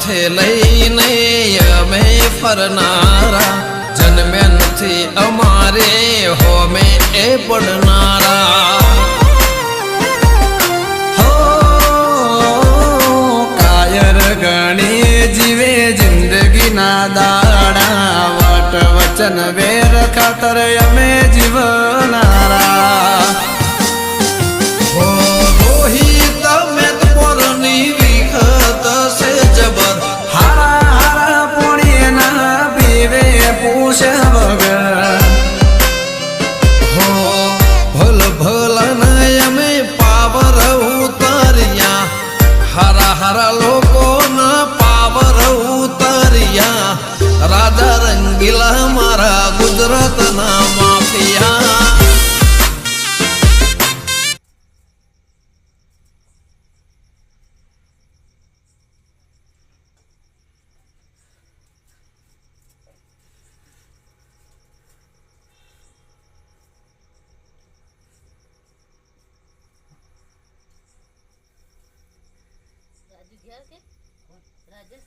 માથે લઈને અમે ફરનારા, જન્મ્યા નથી અમારે હોમે એ પડનારા. હો કાયર ગણી જીવે જિંદગીના દાડા, વટ વચન વેર ખાતર અમે જીવનારા. હો રોહિત મેં પોરની વિખત છે જબર, હારા હારા પોણી ના પીવે પૂછે વગર. હો ભલ ભલ અમે પાવર ઉતર્યા, હારા હારા લોકો ના પાવર ઉતર્યા. રાજા રંગીલા મારા ગુજરાત ના માફિયા. રાજુ ગયા કે રાજેશ